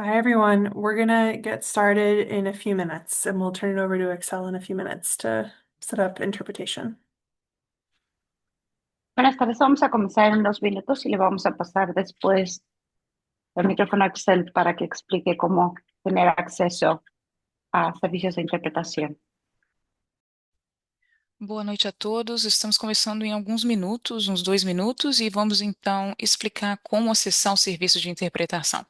Hi, everyone. We're gonna get started in a few minutes, and we'll turn it over to Excel in a few minutes to set up interpretation. Buenas tardes, vamos a comenzar en 2 minutos y le vamos a pasar después el micrófono a Excel para que explique cómo tener acceso a servicios de interpretación. Boa noite a todos. Estamos começando em alguns minutos, uns 2 minutos, e vamos então explicar como acessar o serviço de interpretação.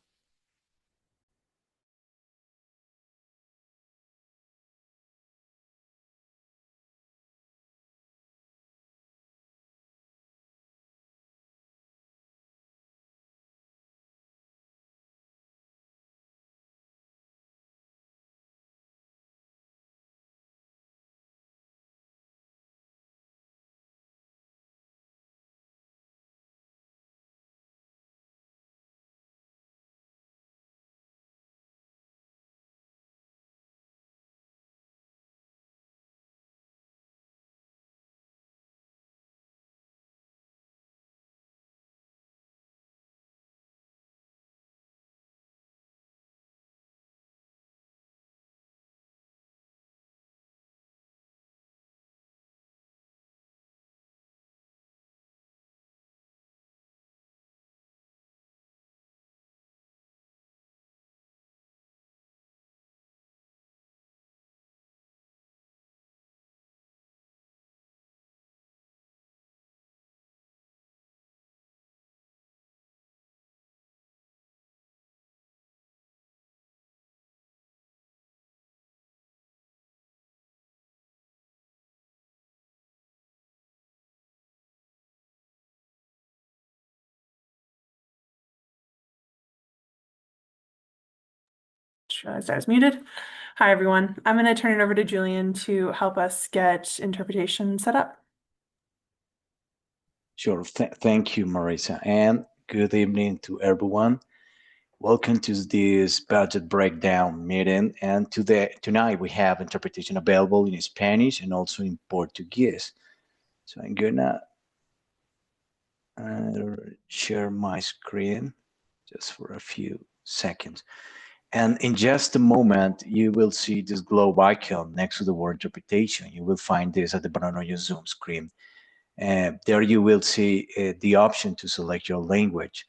As I was muted. Hi, everyone. I'm gonna turn it over to Julian to help us get interpretation set up. Sure. Thank you, Marisa, and good evening to everyone. Welcome to this budget breakdown meeting. And tonight we have interpretation available in Spanish and also in Portuguese. So I'm gonna share my screen just for a few seconds. And in just a moment, you will see this globe icon next to the word interpretation. You will find this at the bottom of your Zoom screen. There you will see the option to select your language.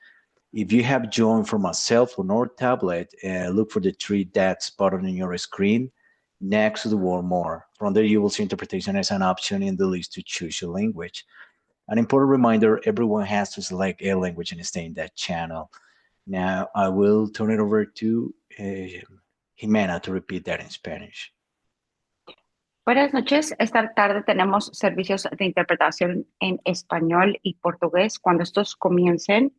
If you have joined from a cell phone or tablet, look for the three dots button on your screen next to the word more. From there, you will see interpretation as an option in the list to choose your language. An important reminder, everyone has to select a language and stay in that channel. Now, I will turn it over to Jimena to repeat that in Spanish. Buenas noches, esta tarde tenemos servicios de interpretación en español y portugués. Cuando estos comiencen,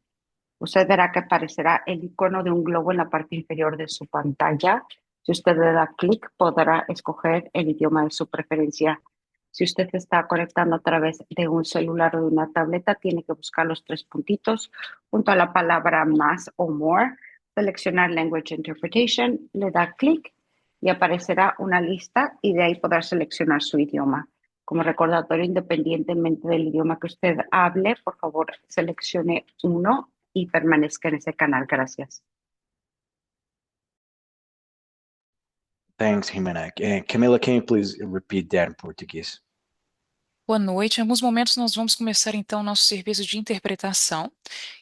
usted verá que aparecerá el icono de un globo en la parte inferior de su pantalla. Si usted le da clic, podrá escoger el idioma de su preferencia. Si usted se está conectando a través de un celular o de una tableta, tiene que buscar los 3 puntitos junto a la palabra más o more, seleccionar Language Interpretation, le da clic y aparecerá una lista y de ahí podrá seleccionar su idioma. Como recordatorio, independientemente del idioma que usted hable, por favor, seleccione uno y permanezca en ese canal. Gracias. Thanks, Jimena. Camila, can you please repeat that in Portuguese? Boa noite. Em alguns momentos nós vamos começar então o nosso serviço de interpretação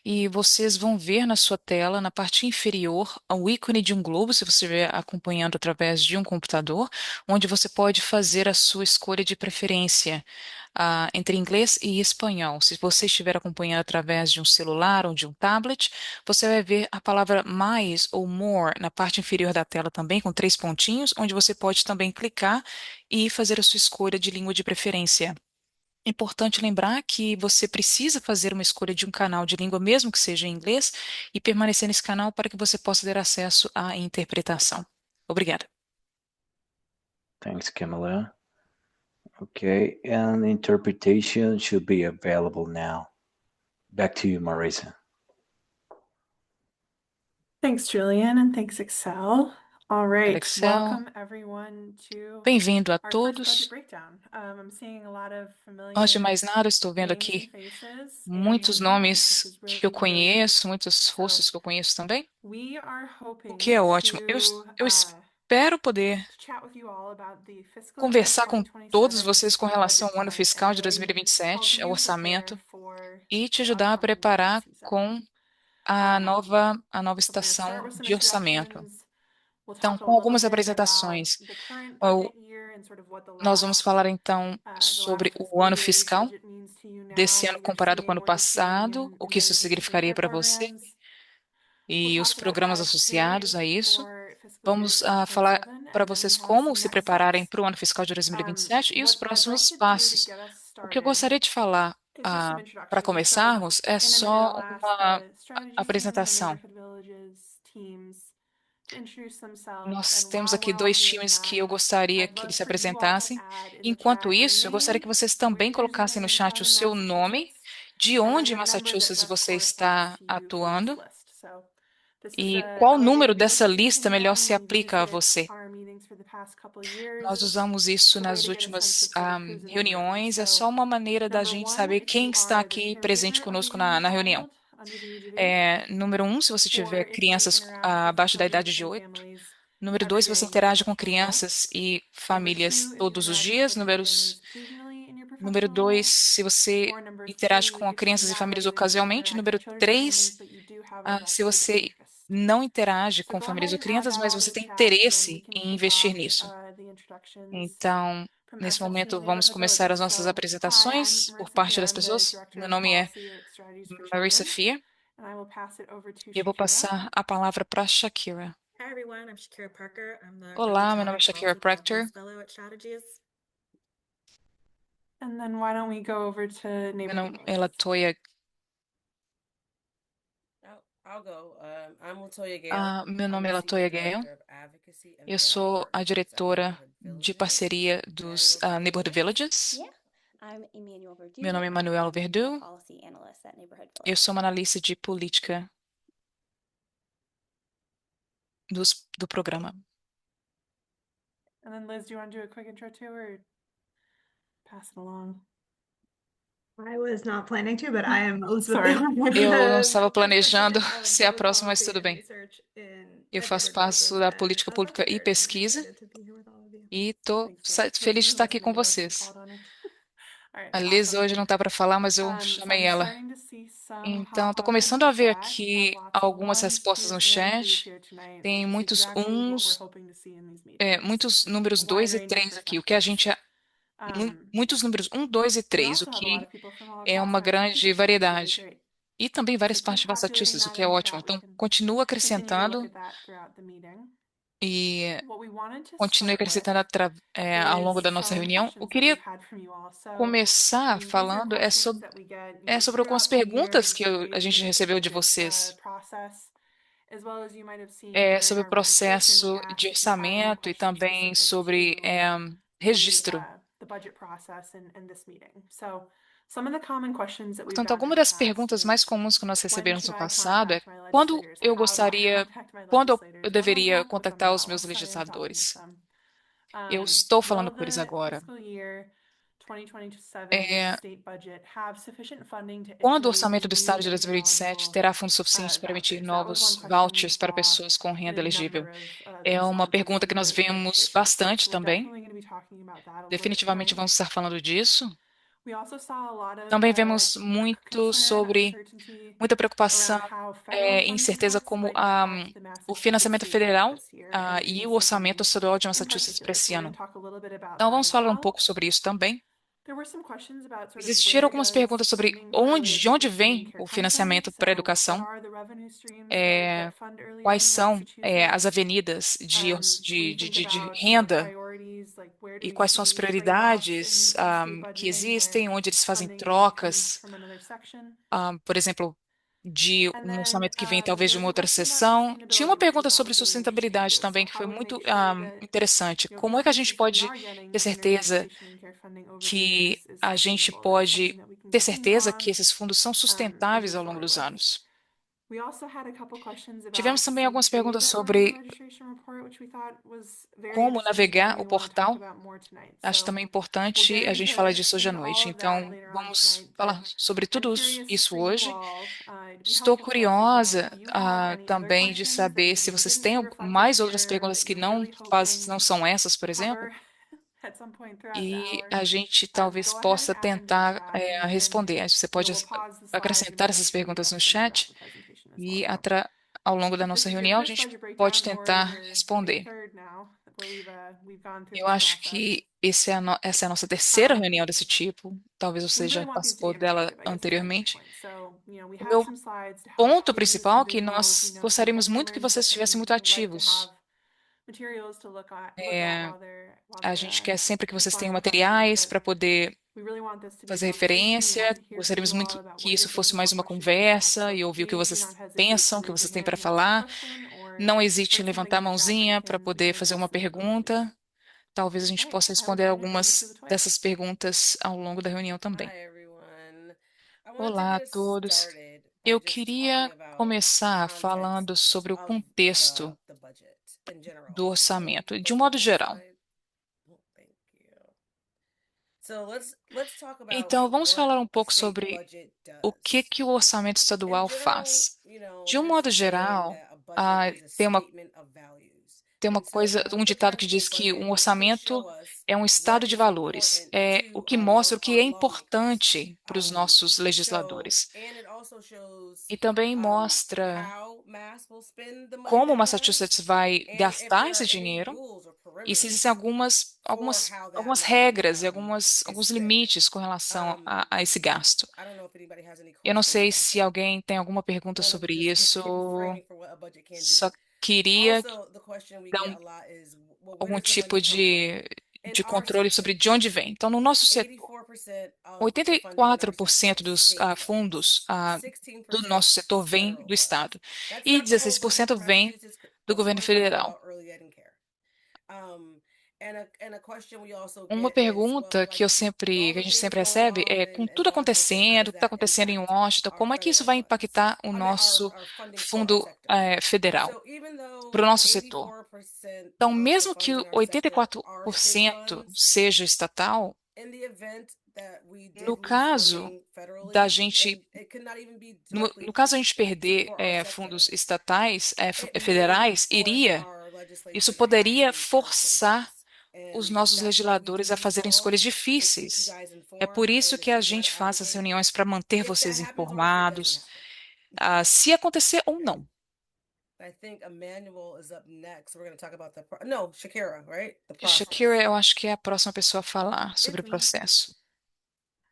e vocês vão ver na sua tela, na parte inferior, o ícone de um globo, se você estiver acompanhando através de um computador, onde você pode fazer a sua escolha de preferência, entre inglês e espanhol. Se você estiver acompanhando através de um celular ou de um tablet, você vai ver a palavra mais ou more na parte inferior da tela também, com 3 pontinhos, onde você pode também clicar e fazer a sua escolha de língua de preferência. Importante lembrar que você precisa fazer uma escolha de um canal de língua, mesmo que seja em inglês, e permanecer nesse canal para que você possa ter acesso à interpretação. Obrigada. Thanks, Camila. Okay, and interpretation should be available now. Back to you, Marisa. Thanks, Julian, and thanks, Excel. All right, Excel. welcome everyone to Bem-vindo a our first budget todos. breakdown. I'm seeing a lot of familiar Antes de mais nada, estou vendo names and aqui faces. muitos nomes que eu conheço, muitos rostos que eu conheço também, o que é ótimo. Eu espero poder conversar com todos vocês com relação ao ano fiscal de 2027, ao orçamento, e te ajudar a preparar com a nova estação de orçamento. Então, com algumas apresentações, o- nós vamos falar então sobre o ano fiscal desse ano comparado com o ano passado, o que isso significaria para você e os programas associados a isso. Vamos falar para vocês como se prepararem para o ano fiscal de 2027 e os próximos passos. O que eu gostaria de falar para começarmos é só uma apresentação. Nós temos aqui dois times que eu gostaria que eles se apresentassem. Enquanto isso, eu gostaria que vocês também colocassem no chat o seu nome, de onde em Massachusetts você está atuando e qual número dessa lista melhor se aplica a você. Nós usamos isso nas últimas reuniões, é só uma maneira da gente saber quem está aqui presente conosco na reunião. Número um, se você tiver crianças abaixo da idade de 8. Número 2, você interage com crianças e famílias todos os dias. Número 2, se você interage com crianças e famílias ocasionalmente. Número 3, se você não interage com famílias ou crianças, mas você tem interesse em investir nisso. Então, nesse momento, vamos começar as nossas apresentações por parte das pessoas. Meu nome é Marissa Fear e eu vou passar a palavra para Shakira. Hi everyone, I'm Shakira Parker. I'm the Olá, Early meu nome é Childhood Shakira Policy Proctor. Programs Fellow at Strategies. And then why don't we go over to Meu neighborhood nome é villages? Latoya. I'll go. I'm Latoya Gale. Meu I'm nome é the Latoya Senior Gale. Director of Advocacy and Eu Family sou a Partnerships at diretora Neighborhood de Villages. parceria dos Neighborhood Villages. Yeah, I'm Emmanuel Verdu. Meu nome é I'm Manuel the Verdu. policy analyst at Neighborhood Eu Village. sou uma analista de política do programa. And then Liz, do you want to do a quick intro too, or pass it along? I was not planning to, but I am Elizabeth. Sorry. Eu não the estava Vice planejando President of ser a Public próxima, mas Policy tudo and bem. Research in Eu faço Neighborhood parte Villages, da and política I love pública it e here. I'm pesquisa excited to be here with all of you. e estou Thanks, Liz. feliz de Liz estar aqui wasn't com able to be vocês. called on it. All right, A Liz awesome. hoje não está para falar, mas eu So chamei I'm ela. starting to see some Então, estou pop up in começando the a ver chat. We aqui have lots of algumas ones, respostas twos, no and threes chat. here tonight, Tem which is muitos exactly what we're uns, hoping to see in these meetings. muitos números A 2 wide e range of 3 aqui. O que a gente perspectives. muitos números 1, 2 e We 3, o also have a lot que of people from all é across uma grande Massachusetts, which is really variedade. great. E também várias So partes keep de populating Massachusetts, o that que é in the ótimo. chat. We Então, can continua continue to look acrescentando at that throughout the meeting. e What we wanted to continue start with acrescentando ao longo is da nossa some reunião. Eu questions that queria we've had from you all. So, começar these are falando questions that we get, sobre algumas throughout the year perguntas and que some a gente basic recebeu de budget vocês. process, as well as you might have seen Sobre during o our registration, we processo de asked if you had any orçamento e questions também specific sobre to registro. the budget process in this meeting. So, some of the common questions that we've Portanto, gotten in algumas the das past perguntas mais is, comuns que nós when recebemos should no I passado é contact my quando legislators? eu How do I gostaria, contact my quando eu legislators? When do I deveria talk with them contactar os now? meus I am talking with legisladores. them. Eu estou falando Will com eles the agora. fiscal year 2027 É, state budget have sufficient funding to Quando o issue orçamento do new Estado de income 2027 eligible terá fundos suficientes para emitir vouchers? That was one novos question we vouchers para saw pessoas com in renda a elegível? number of É these uma budget pergunta que nós vemos presentations. bastante So we're também. definitely going to be talking about that a little bit Definitivamente tonight. vamos estar falando disso. We also saw a lot of Também vemos muito concern, sobre uncertainty muita preocupação around how federal e funding incerteza cuts como might impact the o Massachusetts financiamento state budget federal this year and e this o orçamento evening estadual de in Massachusetts para particular. esse So we're going ano. to talk a little bit about Então that vamos as falar um well. pouco sobre isso também. There were some questions about sort of Existiram where algumas does perguntas sobre funding for early de onde education and vem care o come from? financiamento para a So what educação, are the revenue streams é, that fund early ed quais in são as Massachusetts? avenidas When you think de about the renda priorities, like where do e we quais são as see trade-offs in prioridades the state que budgeting existem, where onde eles fazem funding maybe comes trocas, from another section? por exemplo, de And um then orçamento que vem talvez de there was uma a outra question about seção. Tinha sustainability, uma which we pergunta thought sobre was really interesting sustentabilidade too. So também, que how foi do we muito make sure that interessante. Como é que a gente consistently we pode are getting ter this early certeza education and care funding over the que years is a gente sustainable? That's pode something that we can ter continue certeza on que esses fundos são and sustentáveis move ao longo forward dos with. anos? We also had a couple questions Tivemos about também the algumas perguntas data on the sobre registration report, which we thought was very como interesting and navegar we o want to talk portal. about more tonight. Acho So também we'll importante get a gente falar into disso hoje à all noite. of that Então, later on vamos tonight, but falar sobre I'm tudo curious isso for you hoje. all. It'd be Estou helpful for us as well curiosa if you have any other também de questions that saber maybe se we vocês didn't têm see reflected mais outras here or perguntas that que you're não really hoping não são essas, to por exemplo. cover at some point throughout the E hour. a gente talvez Go ahead and possa add them to the tentar chat and responder. Você we pode will pause the slides and acrescentar we'll essas make sure you perguntas get no to them throughout chat the presentation as e well. ao longo da If this nossa is your reunião a first gente budget pode breakdown or tentar your responder. third now, we've gone through Eu this acho process. que essa é a nossa terceira Um, reunião desse tipo. Talvez we você really já want these to participou be dela interactive, I guess is my main anteriormente. point. So, we O have meu some slides to help ponto you, principal some é que visuals, nós so gostaríamos everyone muito que learns vocês this estivessem and muito we like to ativos. have materials to look at É, while a the gente quer sempre que the vocês slides tenham are happening, materiais but para poder we really want this to be a fazer conversation. We referência. want to hear from Gostaríamos you all muito about que what you're isso fosse thinking, mais what uma questions you have. conversa So e ouvir o que please do not vocês hesitate to pensam, o que raise vocês your têm hand para if you want to ask a falar. question or Não hesite em post something levantar a in the chat that mãozinha para we can poder fazer address uma in the group. pergunta. Talvez a gente Okay, possa I will responder turn it over to algumas Latoya. dessas perguntas ao longo da reunião também. Hi, everyone. I wanted to Olá a get us todos. started by Eu just talking queria about the começar context falando sobre o of contexto the budget in general. do orçamento, de um Let's go modo to the geral. slide. Oh, thank you. So let's talk about Então, vamos what falar um a pouco state sobre budget o does. que o orçamento In estadual general, faz. De um modo there's a saying geral, that a budget is a tem uma statement of values. tem uma And so coisa, when we um look at ditado a que diz state que budget, um it can orçamento show us é um what estado de is valores, important é o to que mostra o que é our lawmakers. importante para os nossos legisladores. And it also shows E também mostra how Mass will spend the money como that it has, Massachusetts vai and if gastar there esse are any dinheiro rules or e se perimeters existem for how that algumas money regras e is alguns spent. limites com relação a esse gasto. I don't know if anybody has any Eu não questions sei about se that. alguém tem alguma pergunta Well, sobre just isso. framing for what a budget can do. Só queria Also, the question we dar get a lot is, well, where algum does the tipo money come from? In de our controle sector, sobre de onde vem. Então, no nosso setor, 84% of the funding in our sector 84% is dos state fundos funds, do 16% nosso setor is vem federal do funds. Estado That's e not the whole budget 16% for vem Massachusetts, do but we governo want to talk more federal. about early ed and care. And a question we also Uma get is, well, pergunta que like, with all que a the gente things sempre going recebe é, on com in tudo Washington, how acontecendo, o does que está that acontecendo em impact Washington, our como é que isso federal vai funds? impactar o nosso Our funding for our fundo sector. federal, So even para o though nosso setor? 84% Então, of the mesmo que funds in our sector are state 84% funds, seja estatal, in the event that we did no lose caso funding da federally, gente and it could not even be no directly caso a gente to perder for our sector, fundos estatais, it may federais, force our isso legislature to have poderia some hard forçar choices. os And nossos that's why we do legisladores a these fazerem calls, escolhas to keep you difíceis. guys É por informed isso and to que a see where to gente faz as allocate, reuniões para manter if that vocês happens or if it doesn't informados, happen. se acontecer ou Okay. não. I think Emmanuel is up next. We're going to talk about no, Shakira, right? The process. Shakira, eu acho que é a próxima pessoa a falar sobre o me. processo.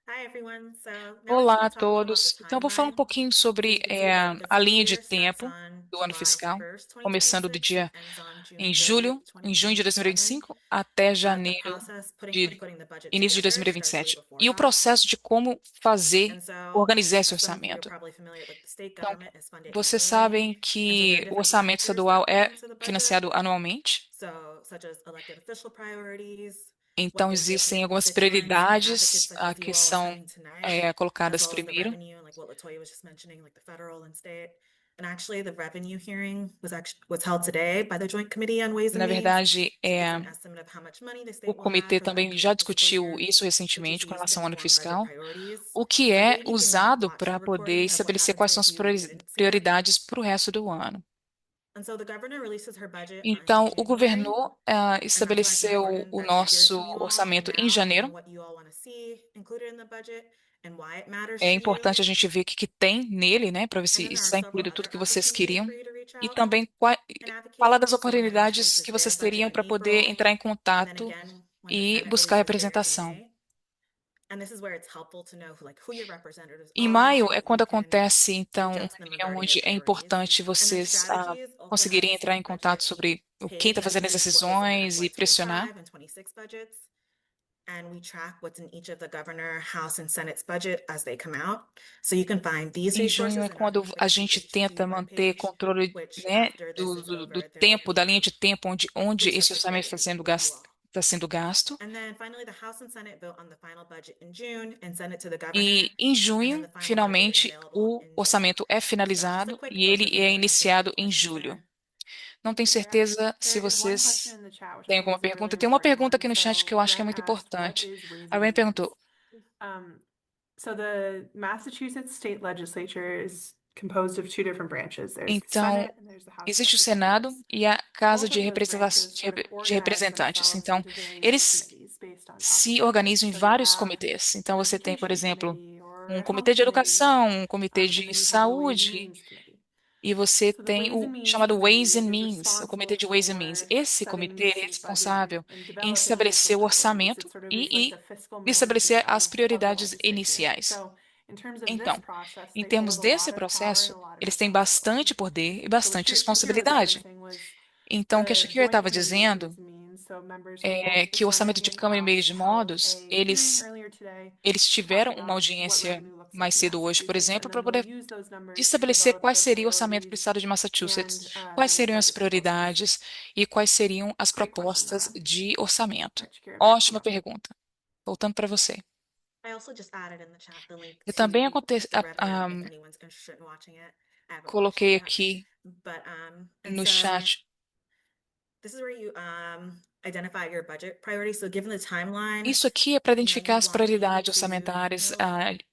Hi, everyone. So now I'm just Olá going a to talk a little about the todos. Então, eu vou falar um timeline. pouquinho So sobre you can see that the a fiscal linha de year starts tempo on do ano July fiscal, 1st, começando do 2026, and dia ends on June em 30th, junho de 2027. 2025 até The janeiro process de putting the budget início de together starts way 2027. before E o that. processo de como fazer, And so, organizar esse as some of you are orçamento. probably familiar with, the state Então, government is funded vocês annually. sabem And so there que are o different orçamento factors estadual that go é into the budget. financiado anualmente. So, such as elected official priorities, Então, what their existem European algumas constituents and advocates prioridades such as que you all are são sending tonight, as colocadas well as the primeiro. revenue, like what Latoya was just mentioning, like the federal and state. And actually, the revenue hearing was held today by the Joint Committee on Ways and Na Means verdade, to give an estimate of how much money the o state will have comitê for the também já upcoming fiscal discutiu year, isso which is recentemente com used to relação ao ano inform budget fiscal, priorities. o que So I é believe you can usado watch para the poder recording of what estabelecer happens quais today são as if you didn't see that. prioridades para o resto do ano. And so the governor releases her budget Então, in o January. governor And that's why it's estabeleceu important o that we hear nosso from you all orçamento em now janeiro. and what you all want to see included in the budget and why it matters É to importante a you. gente ver o que tem nele, né, para ver And se then there isso are está several incluído other tudo que vocês opportunities queriam. for you to reach E out também and falar advocate. das So when it oportunidades illustrates que their vocês budget teriam in para poder April, entrar em and then contato again when the e Senate buscar releases theirs in representação. May. And this is where it's helpful to know who your representatives Em are maio so é that you quando can acontece, então, reach uma out to them reunião regarding their onde é priorities. importante And their vocês strategies also have conseguirem the entrar state em contato budget sobre quem está page fazendo as underneath what was in the decisões e pressionar. FY25 and 26 budgets. And we track what's in each of the governor, House, and Senate's budget as they come out. So you can find these Em junho resources é in our quando a gente HHT tenta manter webpage, controle, which né, after this is do over, there will tempo, be da linha de tempo onde esse resources orçamento there está sendo for you all. está sendo gasto. And then finally, the House and Senate vote on the final budget in June and send it to the governor. E em And then junho, the final budget is finalmente, available o in July. orçamento é So just a finalizado quick e ele overview é there of the iniciado em questions julho. there. Não tenho There, certeza se there is one question vocês in the chat, which I têm think alguma is a really pergunta. Tem uma important pergunta one. aqui no chat que eu So acho que é Ren muito asked, what importante. is Ways A and Ren Means? perguntou: So the Massachusetts state legislature is composed of two different branches. There's the então, Senate and there's the House of existe o Senado Representatives. e a Casa Both de of those branches Representação, sort of de organize Representantes. themselves Então, into various eles committees based on se topics. organizam em So you vários have comitês. Então, an você tem, por education exemplo, committee or um a comitê health de committee, educação, um comitê and de then you have the Ways and saúde, Means committee. e você So the tem Ways and o Means chamado Ways and committee is Means, o comitê responsible de Ways and Means. for Esse setting comitê the é state budget responsável and em developing the estabelecer o fiscal priorities. orçamento It sort of is like e the fiscal estabelecer management as of the prioridades legislature. iniciais. So in terms of this Então, process, em they termos hold a desse lot of power and processo, a lot of eles têm responsibility. bastante poder e So what bastante Shakira was responsabilidade. referencing was Então, o que a the Shakira joint estava committee of dizendo Ways and Means. So members from é both the que o Senate orçamento de and Câmara e Meios House de held Modos, a hearing eles, earlier today eles to tiveram talk uma about what audiência revenue looks mais like in cedo hoje, por Massachusetts, exemplo, and para then they'll poder use those numbers to estabelecer develop quais the seria o orçamento do priorities estado de Massachusetts, and quais the seriam as budget proposals. prioridades e quais seriam as Great question, propostas Laura. de orçamento. Right, Shakira, back to Ótima you. pergunta. Voltando para você. I also just added in the chat the link Eu to também the revenue if anyone's interested in watching it. I haven't watched coloquei it yet. aqui But and no so chat. this is where you identify your budget priorities. So given the timeline, Isso aqui é para you identificar as wanna be able prioridades to, orçamentárias.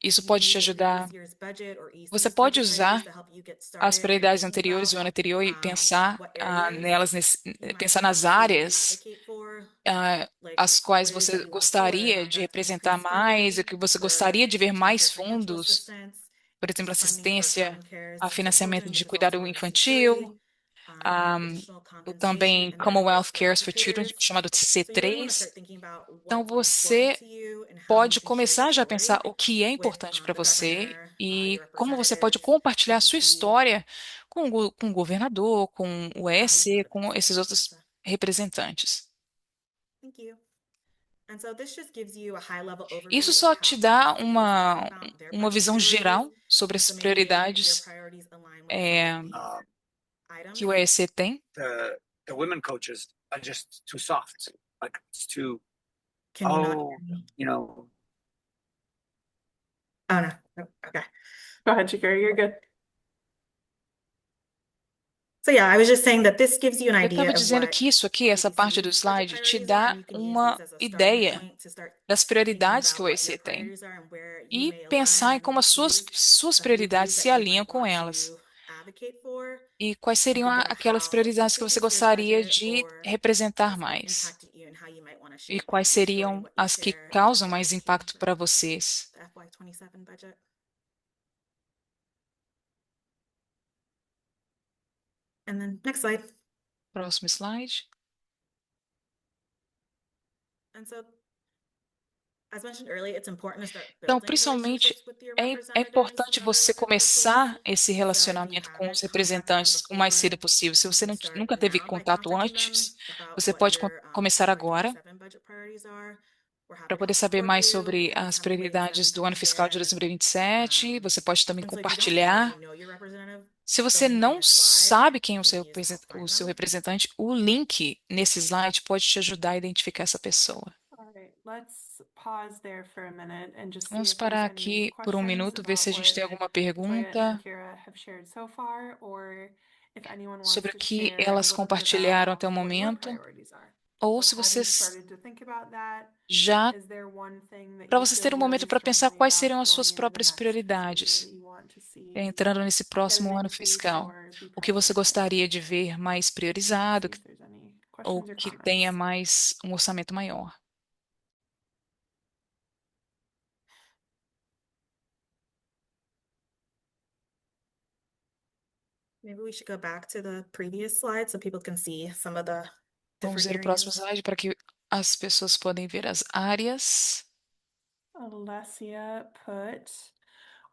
Isso use pode te the ajudar. previous year's budget or Você EC's pode budget priorities usar to help you get as started and prioridades thinking anteriores e o about ano anterior e pensar what areas nelas, you might pensar want nas to áreas advocate for, like as quais areas você that you want to gostaria de representar increase mais, funding e que você for gostaria de ver mais childcare financial fundos, assistance, por exemplo, funding for assistência common care a essential financiamento children, de which is also cuidado known as infantil, CCRE, um, additional também compensation and Commonwealth benefits for Cares for Children, educators. chamado de So you really want to C3. start thinking about Então, what's important você to you and how you pode can share your começar já a pensar story o que é with importante para the você governor, e your como você pode representatives, compartilhar a sua CCC, história com o governador, com o colleagues and EC, other com esses constituents. outros So representantes. thank you. And so this just gives you a high-level Isso overview of só how te dá CCC is thinking about their uma budget visão priorities. geral sobre And as so maybe your prioridades priorities align with é, some of these items. que o EC tem. The women coaches are just too soft. Like it's too, Can you not? you know, Oh, no. No. Okay. Go ahead, Shakira, you're good. So yeah, I was just saying that this gives you an Eu estava idea of dizendo what que isso aqui, essa parte do CCC's budget slide, te priorities are, dá and you can use uma these as a starting ideia point to start das thinking prioridades que about o what your EC tem priorities are and where you e may align pensar em and como as suas a few prioridades views se that you alinham might com want elas. to advocate for E quais and seriam think about aquelas how prioridades que você previous year's gostaria budget de or representar has mais? impacted you and how you might want to E shape quais your story, seriam what you as que share in terms causam of mais advocating impacto for para vocês? the FY27 budget. And then next slide. Próximo slide. And so, as mentioned earlier, it's important to start Então, building principalmente, relationships with your é representatives importante and other você elected officials. começar esse So if you relacionamento com os haven't contacted them representantes o mais before, cedo possível. Se you você can start nunca teve now by contato contacting antes, them about você what pode your começar agora FY27 budget priorities are. We're happy para to poder help saber support mais you. sobre We as have ways that we prioridades do can ano fiscal de share. 2027. Você pode também And so if you don't already compartilhar. know your representative, Se the você link in não this slide sabe quem é you can use to help o find seu them. representante, o link nesse slide pode te ajudar a identificar essa pessoa. All right, let's pause there for a minute and just see Vamos if there's parar any aqui por um questions minuto, ver se about a gente what tem alguma Toya and pergunta Shakira have shared so far, or if anyone wants sobre o to que share a elas little bit about compartilharam até o what your momento, priorities are. ou So se have you vocês started to think about that? já, Is there one thing that para you vocês feel terem um momento really para pensar strongly quais about seriam as suas going into the próprias next fiscal year prioridades, that you want to see entrando nesse get an próximo ano increase fiscal. or be O que você prioritized? gostaria de ver mais See priorizado if there's any ou questions or que tenha comments. mais um orçamento maior? Maybe we should go back to the previous slide so people can see some of the Vamos different ver o próximo areas. slide para que as pessoas podem ver as áreas. Alessia put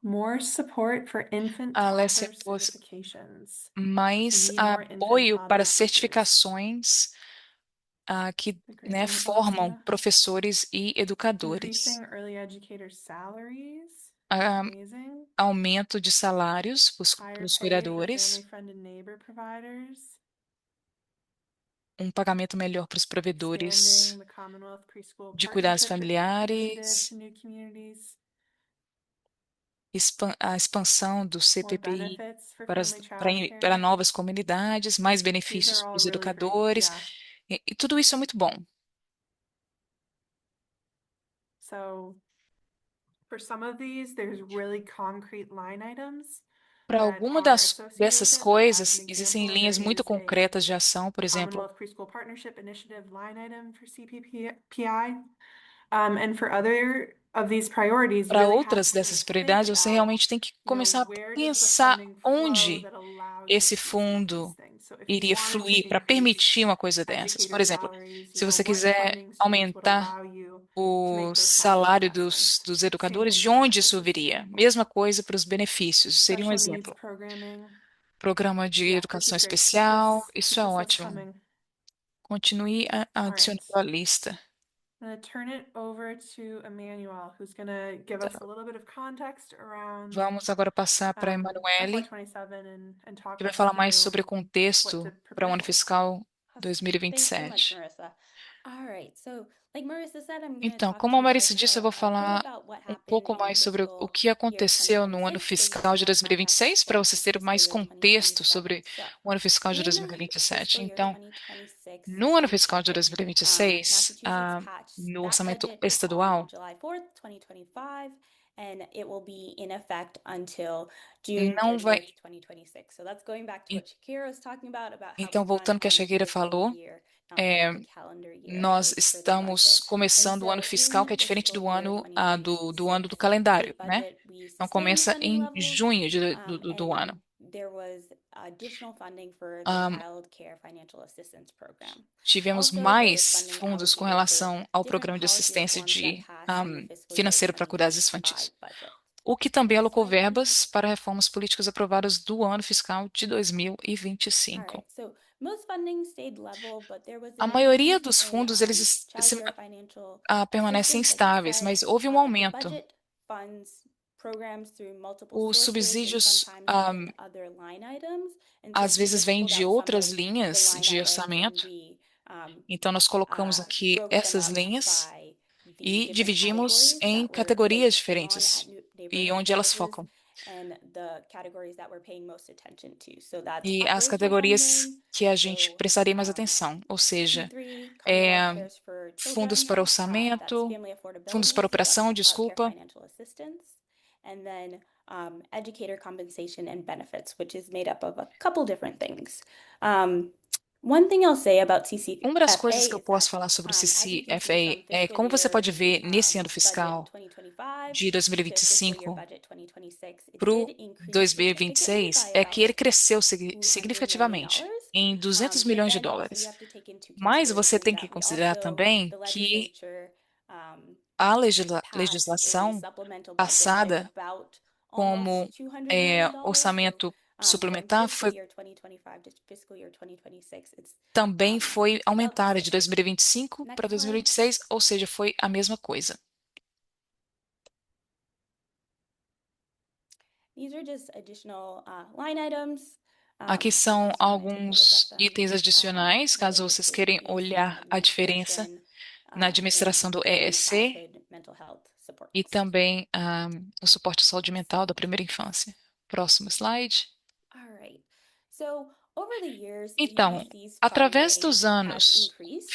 more support for infant A Alessia toddler pôs certifications. mais We need more infant apoio para toddler teachers. certificações que Great. né, And formam Alessia, professores e educadores. increasing early educator salaries. Ah, Amazing. aumento de salários para Higher os pay for cuidadores, family friend and neighbor providers. um pagamento melhor para os provedores expanding the Commonwealth Preschool de cuidados Partnership Initiative familiares, to new communities, a expansão do more CPPI benefits for para, family para childcare. novas comunidades, mais These benefícios are para all os really great. educadores, Yeah. e tudo isso é muito bom. So for some of these, there's really concrete line items Para that alguma are associated with dessas it. Like as coisas, an existem example, linhas there muito is a concretas de ação, por exemplo, Commonwealth Preschool Partnership Initiative line item for CPPI. And for other of these priorities, you para really have outras to kind dessas of think prioridades, você about, realmente tem que começar a where does the pensar funding flow onde that allows you esse to do some of these fundo things. So if you iria wanted to fluir para increase permitir uma coisa dessas. Por educator exemplo, salaries, se você what quiser funding streams would aumentar allow you to o make those types of salário investments? dos Same educadores, thing de for onde isso resources. viria? Mesma coisa para os benefícios, seria um Special needs exemplo. programming. Programa de Yeah, this educação is great. especial, Keep isso this é list ótimo. coming. Continue All adicionando right. a lista. I'm going to turn it over to Emmanuel, who's going to give us a little bit of context around Vamos agora passar para a Emanuele, FY27 and talk que vai us falar mais through sobre o what to contexto para o prepare ano for. fiscal Awesome. Thanks so much, 2027. Marissa. All right. So, like Marissa said, I'm going to Então, talk como to a you guys Marissa disse, eu vou a bit falar about what um happened pouco in mais sobre o fiscal que year aconteceu no ano 2026 so you fiscal de have context 2026, para going vocês into terem mais fiscal year contexto 2027. sobre So, o ano fiscal de in fiscal 2027. year Então, 2026 no ano state fiscal de budget, 2026, Massachusetts patched no that orçamento budget estadual, on July 4th, 2025, and it will be in effect until June não vai. 30th, 2026. So that's going back to e- what Shakira was talking about how Então, we run voltando ao que a on the Shakira fiscal falou, year, not é, the calendar year nós for the estamos budget. And começando o ano so fiscal, que é in diferente fiscal do year ano, do ano do 2026 calendário, state né? budget, we Então, sustained começa funding em levels, junho do and ano. there was additional funding for the Um, Child Care Financial Assistance Program. Tivemos Also, there was mais funding fundos com allocated for relação ao different programa de policy assistência reforms that de passed in the fiscal year financeiro para cuidados 2025 infantis, budget. o que também Next alocou slide, please. verbas para reformas políticas aprovadas do ano fiscal de All 2025. right, so most funding stayed level, but there was A an maioria increase dos in fundos eles Child Care Financial permanecem Assistance, like I estáveis, said. mas houve um The aumento. budget funds programs through multiple Os sources and subsídios sometimes within other line items. And so às we vezes just vêm pulled de out some outras of the linhas line de items and orçamento. we Então, nós colocamos aqui broke them essas up linhas by the e different dividimos categories em that we're categorias focusing on diferentes at e Neighborhood onde elas Villages focam. and the categories that we're paying most attention to. So that's E as operational categorias funding, que a gente so prestaria mais atenção, ou seja, P3, Commonwealth Cares for fundos Children, para that's orçamento, family fundos para affordability, so that's operação, Child Care desculpa, Financial Assistance, and then educator compensation and benefits, which is made up of a couple different things. One thing I'll say about Uma das coisas CCFA que eu is posso that, falar sobre o as you can see from CCFA é, fiscal como você year pode ver nesse ano budget fiscal 2025 de to fiscal year 2025 budget 2026, it para o did increase significantly 2026, by é que ele about cresceu $200 million. significativamente em 200 But milhões de then also you dólares. have to take into Mas você consideration tem que that we considerar also, também the que legislature a passed a legislação supplemental budget that is passada about como almost $200 million. So, orçamento from suplementar fiscal foi year 2025 to fiscal year 2026, it's também foi about the aumentada de same. 2025 para Next slide. 2026, ou seja, foi a mesma coisa. These are just additional line items. Aqui If são you just wanted to look at alguns them, itens adicionais, caso related vocês to queiram EAC olhar a diferença administration, na administração and do early EEC childhood mental health support. e também o suporte à saúde mental da primeira infância. Próximo slide. All right. So, over the years, Então, EEC's através funding dos has anos, increased,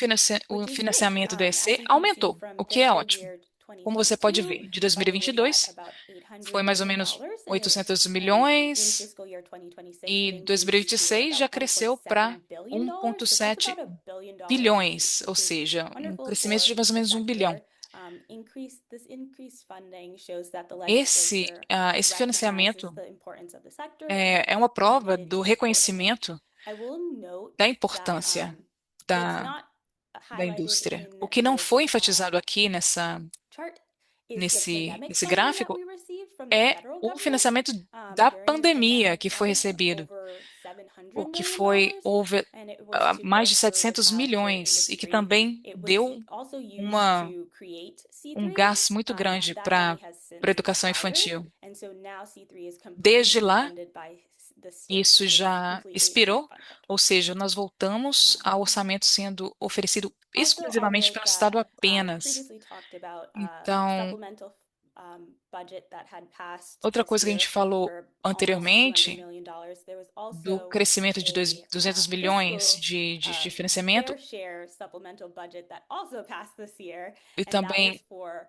o which is great. financiamento do As EEC you can see aumentou, from o que é fiscal ótimo. year Como você pode 2022, ver, de funding was at 2022 about $800 foi mais ou million, menos and 800 in milhões fiscal year 2026, e it increased to 2026 já about cresceu para $1.7 billion. So that's 1,7 about $1 billion bilhões, increase, ou which is seja, wonderful crescimento for de mais ou the menos 1 bilhão. sector. This increased funding shows that the Esse, legislature esse recognizes financiamento the importance of the sector é and uma prova committed do to supporting it. reconhecimento I will note da that importância what's da, not da highlighted indústria. in O que não this foi enfatizado aqui chart is the nesse pandemic funding that gráfico we received from the é federal o government. financiamento da During the pandemia pandemic, que that foi was recebido, over $700 o que million, foi and it was to mais de bolster the 700 childcare milhões e que industry. também It was deu also used uma, to create um C3. gasto muito grande That para money has a since educação expired, infantil. and so now C3 is Desde completely lá, funded by the state. isso It is já completely expirou, state-funded. ou seja, nós voltamos ao orçamento sendo oferecido Also, I'll exclusivamente note pelo that Estado I apenas. previously talked about Então, supplemental budget that had passed outra this coisa que a year gente falou for almost $200 anteriormente million. There was do also crescimento de a 200 bilhões fiscal de financiamento fair share supplemental budget that also passed this year, e and that was também for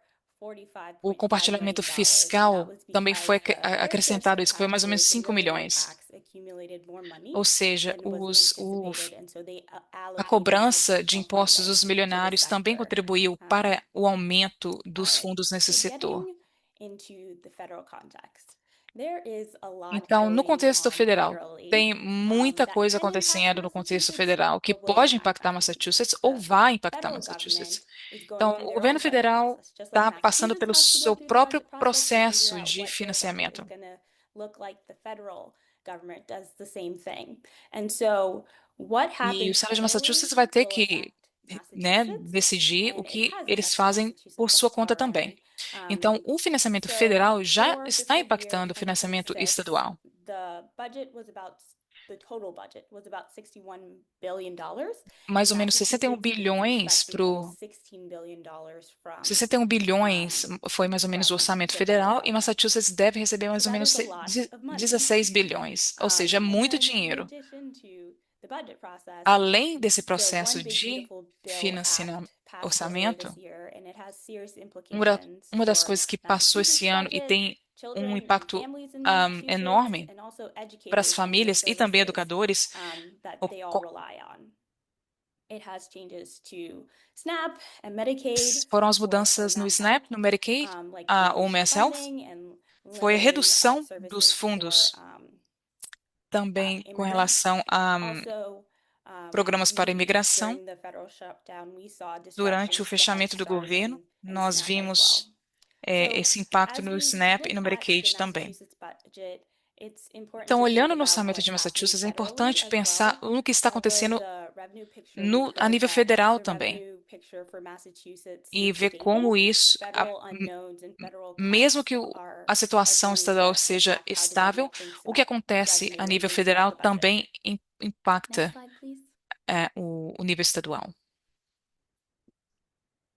o $45.5 compartilhamento million. And that fiscal was também foi because the fair share acrescentado, isso que foi mais ou menos surpasses the 5 millionaire milhões. tax accumulated more money Ou seja, than was anticipated, and so they a allocated cobrança de additional impostos funding dos to the milionários também sector. contribuiu para o aumento dos Alright, fundos nesse so setor. getting into the federal context, there is a lot Então, no going contexto on federal, federally tem muita that coisa can impact acontecendo no contexto Massachusetts federal que or will pode impact impactar Massachusetts Massachusetts. ou The vai impactar federal Massachusetts. government is going Então, through o their governo own budget federal process, just like está passando Massachusetts pelo has to go seu through the próprio budget process to figure processo out de what their budget is financiamento. going to look like. The federal government does the same thing. And so what E o happens estado de federally Massachusetts vai ter will que, affect né, Massachusetts, decidir o and it que has eles affected fazem por Massachusetts sua conta também. already. Então, o financiamento So federal já for está fiscal year impactando o financiamento 2026, estadual. the total budget was about $61 billion. Mais ou menos 61 Massachusetts is bilhões expecting almost $16 billion from 61 bilhões foi mais ou menos o orçamento the federal federal e government. Massachusetts deve receber mais So ou that menos is a lot of money. 16 bilhões, ou seja, é And muito then in dinheiro. addition to the budget process, Além desse the One processo Big de Beautiful Bill financiar Act passed earlier orçamento, this year, and it has serious uma implications uma das for coisas que passou Massachusetts esse ano e budget, tem children and impacto families in Massachusetts, enorme and also para as educators and famílias their e também services educadores, that o they all co- rely on. It has changes to SNAP and Medicaid foram as for mudanças no Mass SNAP, Health, no Medicaid, like ou decreasing Mass Health, funding and foi a limiting redução dos services for fundos também com immigrants. relação a Also, programas para imigração. during the federal shutdown, we saw Durante o disruptions to Head fechamento do Start governo, and nós SNAP as vimos well. esse impacto As no we SNAP e look no at the Medicaid também. Massachusetts budget, it's important Então, to think olhando no about orçamento what's de happening Massachusetts, é federally importante as pensar well. no que está Although acontecendo the revenue picture, we've a heard nível that federal the também. revenue picture for Massachusetts E is ver stable. como isso, Federal unknowns and federal mesmo cuts que are a situação going estadual to seja impact how the estável, government thinks o que about acontece a revenue and nível thinks federal about the budget. também Next impacta slide, please. o nível estadual.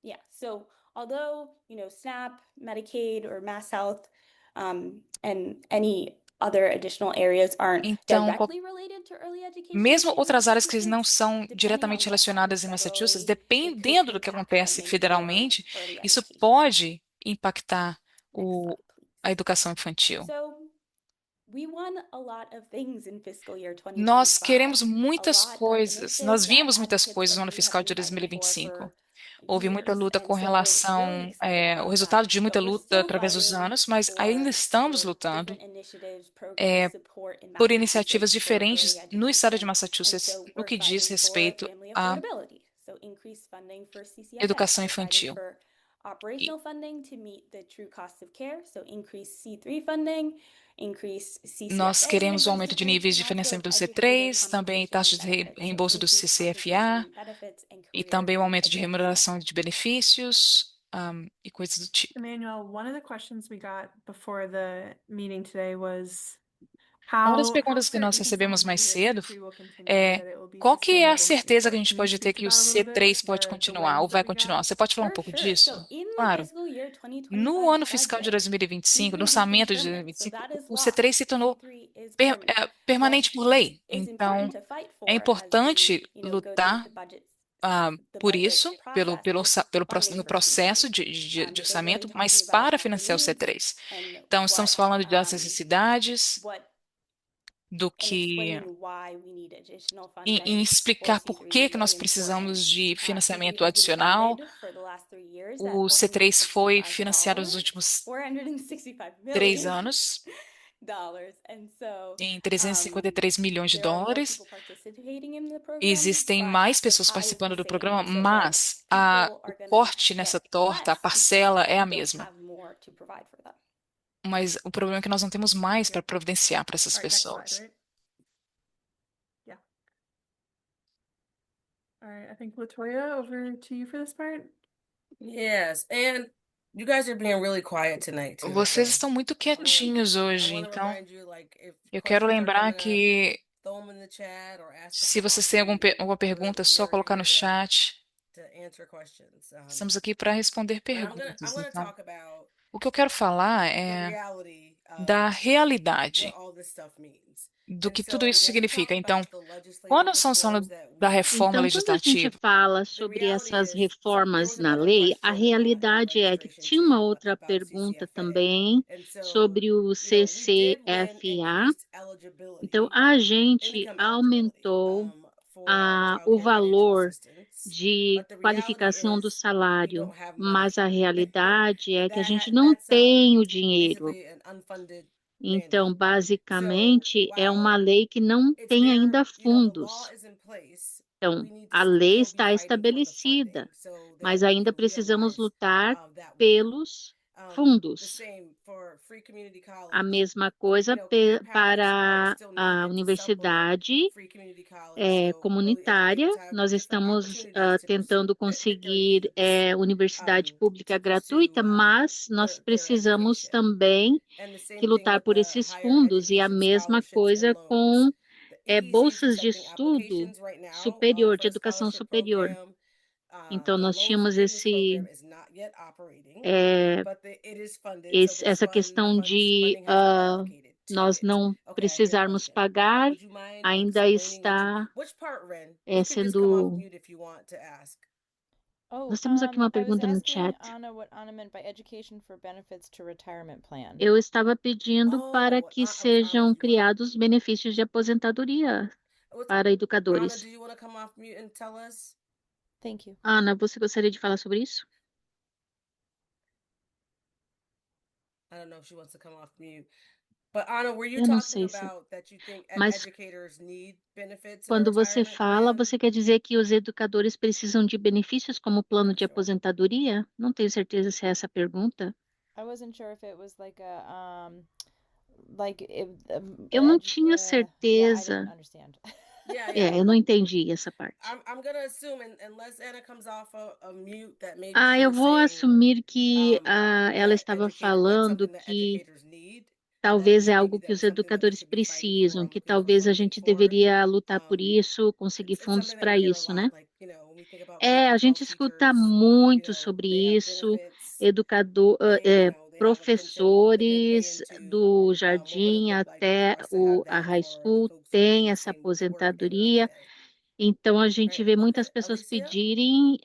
Yeah, so although, SNAP, Medicaid, or Mass Health, and any other additional areas aren't Então, directly related to early education mesmo in outras áreas que não Massachusetts, são depending on diretamente what relacionadas happens em Massachusetts, federally, it could dependendo do que impact acontece funding for federalmente, early isso education. pode impactar Next slide, please. a educação infantil. So, we won a lot of things in fiscal year Nós 2025. queremos A muitas lot of coisas, nós initiatives that vimos muitas advocates coisas no like ano you fiscal have de been fighting for 2025. Houve muita years, luta and com so we're really relação, excited o about resultado that. de muita But we're luta still através dos fighting anos, mas ainda estamos lutando different initiatives, programs, support in por iniciativas Massachusetts for early diferentes no estado de education. And Massachusetts so no we're que diz fighting for respeito family à affordability, so increased funding for CCFS. educação We're fighting infantil. for E operational funding to meet the true cost of care, so increased C3 funding, increased nós CCFA queremos o aumento de reimbursement, níveis de and also financiamento do educator C3, também compensation taxas and de benefits, so reembolso do increased CCFA, compensation and benefits and e career também o aumento de advancement. remuneração de benefícios, e coisas do tipo. Emmanuel, one of the questions we got before the meeting today was Uma das how perguntas que nós certain can recebemos someone mais be that cedo C3 will continue, é that it will be qual que é a sustainable moving certeza que a forward? gente Can you pode ter speak to que o that a little bit? C3 pode The continuar ou wins vai that we continuar? got? Você pode falar um For pouco sure. disso? So in the Claro. fiscal year No 2025 ano fiscal de budget, 2025, no C3 orçamento de became permanent. So 2025, that is o law. C3 se tornou C3 is permanent. permanente por lei. Is Então, important to fight é for as we, importante go through lutar the budget por isso, funding no for processo C3. de So really orçamento, talking mas about para the financiar o needs C3. and Então, estamos falando das necessidades, do and que explaining why we need additional em funding explicar for por C3 que is que nós really precisamos important. de C3 financiamento has been adicional. funded for the last 3 years O at C3 foi financiado nos $465 últimos $465 3 million. anos And so em 353 milhões de there are more dólares. people participating in the program, Existem but mais the pessoas pie is participando the do same. programa, So the mas people o are gonna corte nessa get torta, a less parcela because é a we don't mesma. have more to provide for them. Mas o problema é que nós não temos mais para providenciar para essas All right, next slide, pessoas. right? Yeah. All right, I think Latoya, over to you for this part. Yes, and You guys are being really quiet tonight too, Vocês so estão muito I quietinhos hoje, want to então remind you, like, if eu quero questions are lembrar coming up, que throw them in the chat or ask to se come vocês off têm mute. alguma pergunta, é We só are colocar here no chat. to answer questions. Estamos aqui para responder But I'm perguntas. gonna Então, talk about o que eu quero falar the é reality da of what realidade all this stuff means. do And que tudo so isso when we talk significa. Então, about the legislative quando nós estamos reforms falando that da we reforma Então, quando a gente legislativa, fala the sobre reality essas is there reformas was na another lei, a question realidade é que registration tinha uma too outra about pergunta CCFA. também And so, sobre o we did win CCFA. increased Então, eligibility, a gente income eligibility, aumentou for child o care financial valor assistance. de But the reality qualificação do is we salário, don't have mas a money. realidade é que a gente não That's tem o dinheiro. basically an unfunded Então, mandate. So basicamente, é uma while lei que não it's tem there, ainda the law fundos. is in place, Então, we need to a lei still be está fighting for the estabelecida, funding so mas that we ainda can precisamos realize lutar that win. pelos The fundos. same for free community A college. mesma coisa Career paths are para still a needed to universidade free community college. So really comunitária. educating time, Nós just like estamos opportunities to tentando pick their conseguir needs, universidade pública to gratuita, pursue mas nós their precisamos education. também And the que same thing lutar with por the esses higher fundos, e a education mesma scholarships and coisa loans. com The EDC is bolsas de accepting estudo applications right now superior, for de a educação scholarship superior. program. Então, The nós loan tínhamos forgiveness program is not yet operating, but it is funded. So there's essa questão de funding has been allocated to nós it. não Okay, good precisarmos question. pagar, Would you mind ainda explaining it to está which part, Ren? You can just come off sendo. mute if you want to ask. Oh, Nós temos aqui uma I was pergunta no asking chat. Anna what Anna meant by education for benefits to retirement plan. Eu estava pedindo para que I was sejam Anna. criados benefícios de aposentadoria para Anna, educadores. do you want to come off mute and tell us? Thank you. Ana, você gostaria de falar sobre isso? I don't know if she wants to come off mute. But Anna, were you Eu não talking sei se. about that you think Mas educators need benefits in a quando você retirement fala, plan? você quer dizer que os educadores precisam de benefícios como plano Not de sure. aposentadoria? Não tenho certeza se é essa a pergunta. I wasn't sure if it was like a like if Eu não tinha yeah, I certeza. didn't understand. Eu não entendi essa parte. I'm gonna assume, unless Anna comes off a mute, that maybe Eu she was vou saying assumir que ela that estava like falando something that que educators need, talvez é maybe algo that que was os something that we educadores should be fighting for precisam, and que looking for talvez a funding gente for. deveria lutar por isso, conseguir It's fundos something that para we hear a isso, lot, né? like, when we think about A gente K-12 escuta teachers, muito sobre they have isso, benefits, educador, they have a pension that they pay professores into. do What would it jardim look like até for us to have a that high for the school folks who do tem the essa same work in aposentadoria. early K? Então, a gente Right? vê muitas Okay, pessoas Alicia? pedirem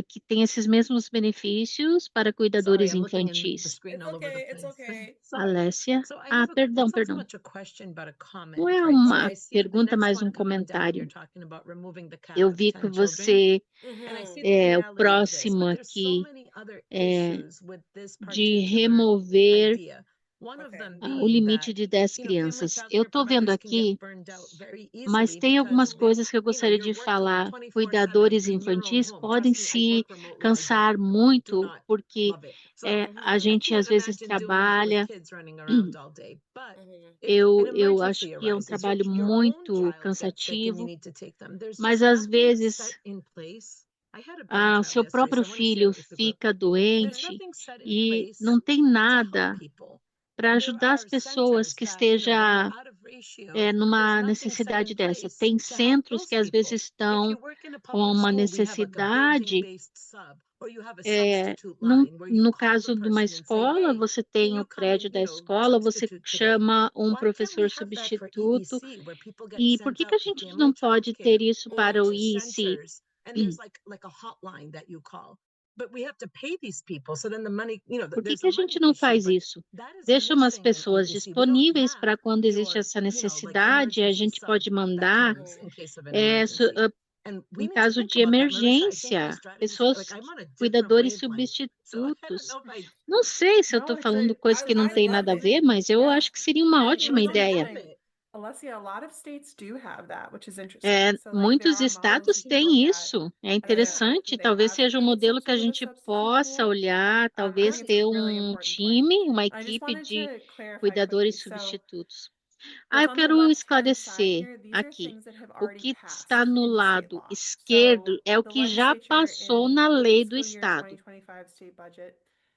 que tem esses mesmos benefícios para cuidadores Sorry, I'm looking in the infantis. screen all over the It's place. okay. Sorry. Alessia? So I have Perdão, it's not so perdão. much a question, but a comment, Não é right? So uma I see the pergunta, next mas one um coming down, you're comentário. talking about removing the cap Eu of vi que 10 children. você And I see o the reality of this, próximo but there's so aqui many other é issues with this de particular remover idea. One of them o being limite that, de 10 family crianças. child Eu care estou vendo providers can get aqui, burned out very mas easily tem because algumas they, coisas que eu gostaria de you're working falar. 24/7 Cuidadores in your own infantis home. podem Trust me, I se work remotely. I cansar do muito, not porque love it. So a I gente às can't vezes imagine doing that with trabalha. kids running around all day. But if Eu an acho emergency que é um arises, trabalho your own muito child gets sick and you cansativo, need to take them. There's mas just às nothing vezes set in place. I had a o brainchild seu yesterday, próprio so I want to share filho it with the group. fica There's doente nothing set in e place não tem to help nada people. para There ajudar as are pessoas centers que that, when esteja they're out of ratio, there's numa nothing set necessidade in dessa. place Tem to help centros those que às people. vezes If estão you work in a com public uma school, we have like a necessidade. building-based sub, or you have a substitute line where you No call the caso de uma person and say, escola, hey, você can tem you o come and, prédio da escola, você substitute today? chama um Why can't we professor have that for substituto. EEC, where people get E por sent que que a out to gente family não child pode ter care isso para o to IEC? centers, and there's like a hotline that you call. But we have to pay these people, so then the money, Por que there's que a a gente money não issue, faz but isso? that is Deixa umas missing in pessoas EEC. We don't disponíveis have para quando existe your, essa like necessidade, a emergency gente sub pode that mandar comes in case of an emergency. And we em need to caso think de about that, Marissa. I think my emergência, strategy, pessoas, like I'm on a different cuidadores wavelength. So I don't substitutos. know if I Não sei se eu No, estou falando actually, coisa que não I tem love nada a it. ver, mas eu Yeah. acho que seria uma And ótima you know, ideia. something, Alessia, a lot of states do have that, which is interesting. So, like, there Muitos are models estados you can têm look at isso. É as to interessante. do they Talvez have seja um kind of modelo que a something with a gente substitute possa pool. olhar, I talvez think it's ter a really um important point. time, uma I just equipe wanted de to clarify quickly. cuidadores So, substitutos. what's Eu on the quero left-hand side esclarecer here, these are aqui. things that have O already que passed está no into state lado law. esquerdo So, é o the que já legislature passou in na the lei do fiscal year estado. 2025 state budget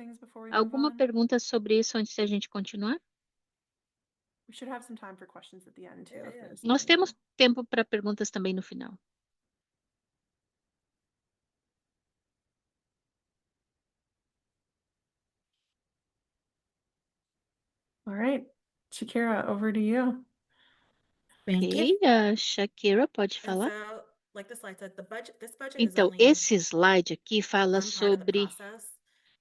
things before we move Alguma on? pergunta sobre isso antes de a gente continuar? We should have some time for questions at the end too, if Yeah. there's Nós something temos tempo para perguntas também no final. All right, Shakira, over to you. Thank you. Ok, a Shakira pode And falar. so, like the slide said, this budget is Então, only esse slide aqui fala one part of the sobre process.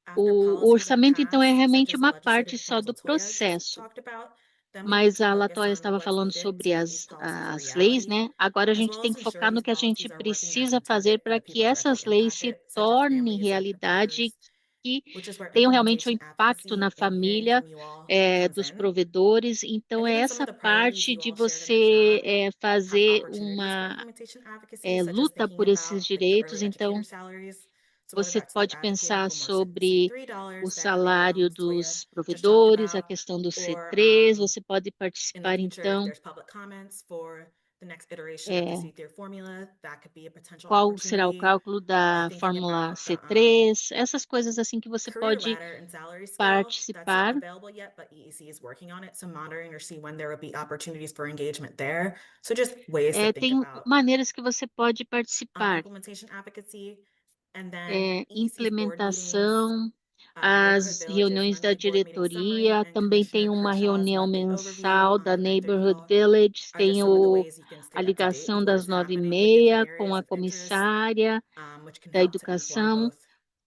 After o policies have orçamento, então, é passed, such realmente as the uma parte legislative só do proposal Toya just processo. talked about, then we need Mas to a focus Latoya on estava what's falando needed to sobre make these policies a as leis, reality, né? Agora a as gente well tem as que ensure focar no these que a gente policies are working as precisa intended fazer for para the que people essas directly leis se impacted, such as tornem families and realidade, providers, que which is where tenham realmente um implementation impacto na advocacy and hearing família from you all comes dos in. provedores. Então, And é given some essa of the priorities parte you de all shared in the você chat, have fazer opportunities for uma implementation advocacy, such as luta thinking por esses about like the direitos. early Então, educator salaries. So whether você that's the pode advocating pensar for more sobre o C3 that salário Toya dos just talked provedores, a about, questão do or C3, você pode in the participar, future, if então, there's public comments for the next iteration of the C3 formula, that could be a potential qual será o opportunity. cálculo Or da thinking fórmula about the C3, essas coisas assim que você career pode ladder and salary scale. That's not participar. available yet, but EEC is working on it. So monitoring or see when there will be opportunities for engagement there. So just ways to think Tem about maneiras que você pode participar. implementation advocacy, and then EEC's board meetings, Implementação, Neighborhood as Village's reuniões da monthly board meeting summary, diretoria, and também tem Commissioner uma Kershaw's reunião monthly overview mensal on da Connected Neighborhood Hill Village, are just tem some of the ways you can a stay up to date ligação with what das is nove e happening with different meia com areas a of interest, comissária which can da help to inform educação. both,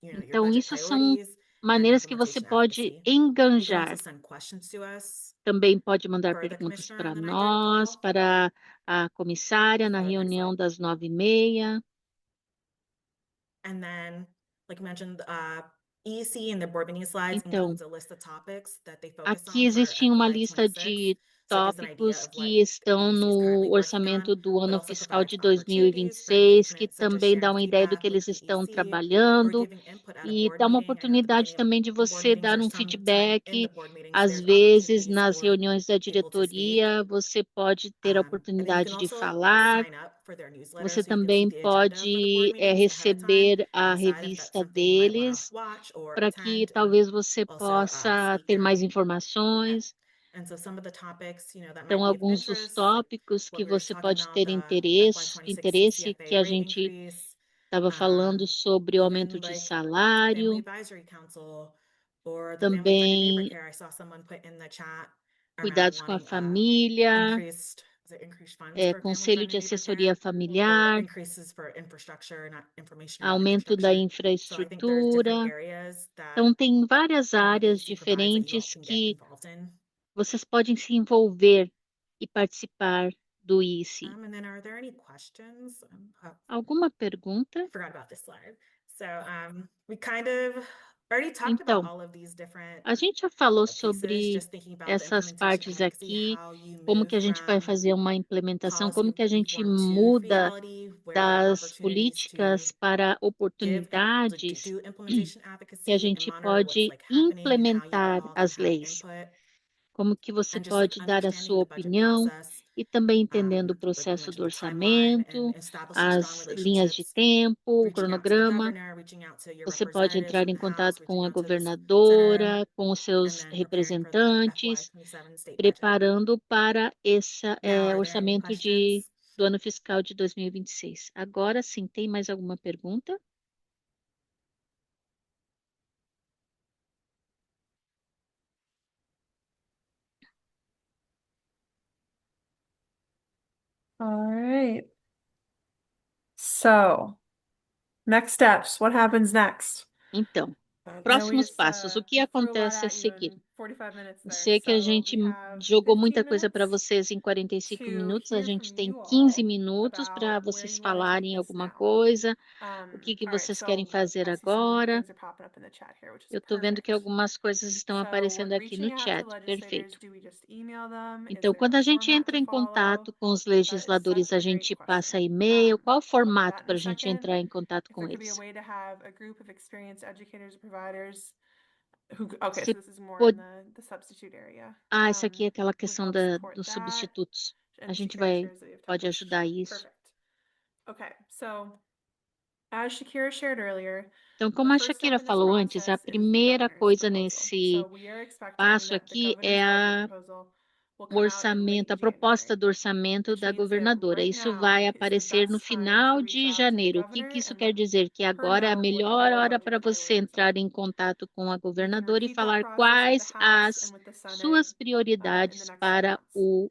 your Então, budget isso são priorities and maneiras que você implementation pode advocacy. You can also enganjar. send questions to us Também pode mandar for the perguntas commissioner para on the 9:30 nós, call. para a comissária na So next reunião slide. das 9h30. And then, like I mentioned, EEC in their board meeting slides Então, includes a list of topics that they focus aqui on for existe uma FY lista 26. de So it gives an idea tópicos of what que estão EEC is no currently working on, orçamento do but ano also fiscal de provides opportunities for 2026, que engagement, such as também dá sharing uma ideia do feedback que with eles estão EEC or trabalhando, giving input at a e board dá uma meeting. I know at the oportunidade beginning of também de the board você meetings, dar there's um some time in the feedback. board meetings, Às there's vezes, opportunities nas for reuniões da people to speak. diretoria, você pode ter a And then you oportunidade can de also falar. sign up for their newsletter, Você so you can see também the agenda for the board pode meetings ahead of time receber a and decide if that's revista something you might want to deles, watch or para que attend, and talvez você also possa speak ter mais during. informações. And so some of the topics, that Então, might be of alguns dos interest, like tópicos what que we were just você talking pode about, ter the FY 26 interesse, que CCFA a rate gente increase, estava falando sobre o aumento even de like Family salário, Advisory Council or the Family Friendly Neighbor também Care. I saw someone put in the chat around cuidados com a wanting família, increased funds for Family conselho de Friendly Neighbor assessoria Care, or familiar, increases for infrastructure, not information, but aumento da infrastructure. So I think there's different infraestrutura. areas that Então, tem várias áreas EEC provides that you all diferentes can get que involved in. vocês podem se envolver e participar do ICE. And then are there any questions? Alguma pergunta? I forgot about this slide. So we kind of already talked about Então, all of these different a gente já falou pieces, sobre just thinking about the essas implementation partes advocacy, aqui, how you como move que a gente vai from fazer uma implementação, policy como que a gente reform to muda reality, where there are das opportunities to políticas para give to oportunidades do implementation que a advocacy and gente monitor what's pode like happening and how you implementar all can as have leis. input, Como que você and just like pode dar a understanding sua the budget opinião process, e também entendendo o like we processo do mentioned, the timeline and orçamento, establishing strong as linhas de relationships, tempo, o reaching out to the cronograma. governor, reaching out to your Você pode representatives entrar from em the House, contato com reaching a out to this senator, governadora, com os and seus then preparing for the representantes, FY 27 state budget. preparando para esse Now, are there any orçamento questions? do ano fiscal de 2026. Agora sim, tem mais alguma pergunta? All right. So, next steps. What happens next? Então, I know we próximos just passos. O que threw a lot acontece a at you seguir? in 45 minutes Eu there. sei que a So gente we have jogou 15 muita coisa para minutes vocês em 45 to minutos. A hear gente from tem you 15 all minutos para about where vocês you want to take falarem this alguma now. coisa. O que All right, vocês querem so fazer I see some agora? things are popping up in the chat here, which is Eu estou vendo que perfect. algumas coisas estão So aparecendo when aqui no reaching out to chat. legislators, Perfeito. do we just email them? Is Então, there quando a a gente format entra to em follow? contato com os That is legisladores, such a a great gente passa question. e-mail. Qual o I'll cover formato that in para a a gente second. entrar em contato If com there could be a eles? way to have a group of experienced educators or providers who, okay, so Se this is more in pod... the substitute area. Essa aqui é aquela Would questão help support dos that. substitutos. A And gente Shakira shares that we have pode templates. ajudar isso. Perfect. Okay, so as Shakira shared earlier, Então, the como a first step Shakira in this falou antes, a process is the primeira governor's coisa proposal. nesse So we are expecting passo that the aqui é governor's budget proposal will o come out in orçamento, late a proposta January, do orçamento which da means that governadora. right Isso now vai is the aparecer no best time to final reach de out to the janeiro. O que governor isso and quer let dizer? Que her agora é a know what melhor your hora budget para você priorities are. entrar em contato com a We can governadora e repeat that falar process with quais the House as and with the Senate suas in the prioridades next few para months. o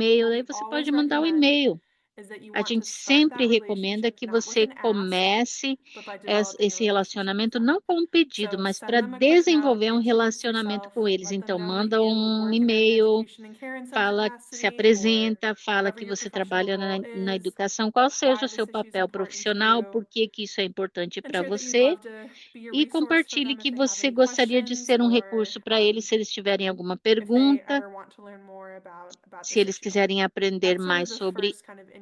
e-mail, what daí we você always pode mandar o recommend e-mail. is that you A want to gente start sempre that recomenda relationship que not with você an ask, comece but by developing a esse relationship with relacionamento them. não com um pedido, So mas send para them a quick note, desenvolver um introduce relacionamento yourself, com eles. let them Então, know that manda you um work in early e-mail, education in care in some fala, se capacity, or apresenta, fala whatever que your você professional trabalha role na is, educação, qual seja why o seu this issue is papel important to profissional, por you, que isso é importante and para share that you'd você, love to be a e resource for compartilhe them if que they have você any gostaria de questions, ser um or recurso para eles se eles tiverem alguma if they pergunta, ever want to learn more about se this eles issue. quiserem aprender That's sort of mais the sobre first kind of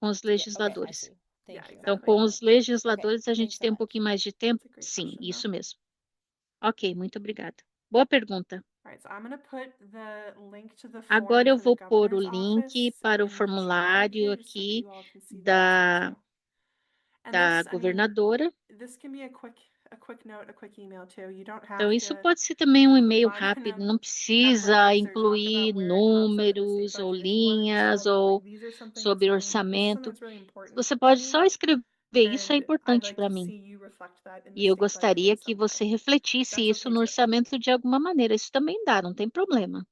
com os Yeah, okay, I legisladores. see. Yeah, Thank you. Então, exactly. com os Okay, legisladores, a thanks gente so tem um much. pouquinho mais de tempo? It's a great Sim, question, isso though. mesmo. Ok, muito obrigada. Boa pergunta. All right, so I'm going to put the link to the form Agora eu for the vou pôr o governor's link office para o in the chat formulário here, just so that aqui you all can see that as well da, too. And da this, I mean, governadora. this can be a quick note, a quick email too. You don't Então, have isso to pode ser também um include e-mail line rápido, item não precisa numbers or talk incluir about where it comes up in the state números ou budget. If you want to just linhas tell them, like, ou these are something that's sobre really, this is something orçamento. that's really important Você to pode me, só escrever, isso é and I'd importante like para to mim. see you reflect that in the E eu state budget gostaria in que some você way. refletisse That's isso okay no too. orçamento de alguma maneira. Isso também dá, não tem problema.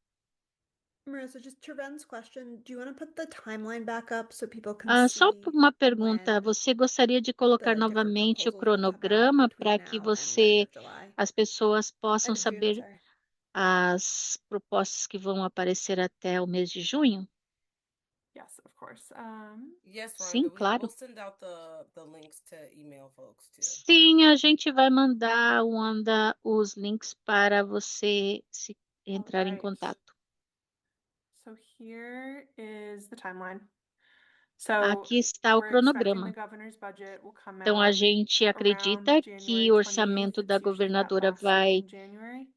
Marissa, just to Ren's question, do you want to put the timeline back up so people can Só see uma pergunta, when você gostaria de colocar the different novamente o proposals will come out cronograma between para que now and the end você, of July? as pessoas possam June, saber sorry. as propostas que vão aparecer até o mês de junho? Yes, of course. Yes, Sim, Rhonda, claro. we'll send out the links to email folks too. Sim, a gente vai mandar, Wanda, os links para você se entrar em right. contato. So here is the timeline. So Aqui está o we're expecting the cronograma. governor's budget will come Então, a out gente acredita around que January o 28th. orçamento da It's usually that governadora last week vai in January.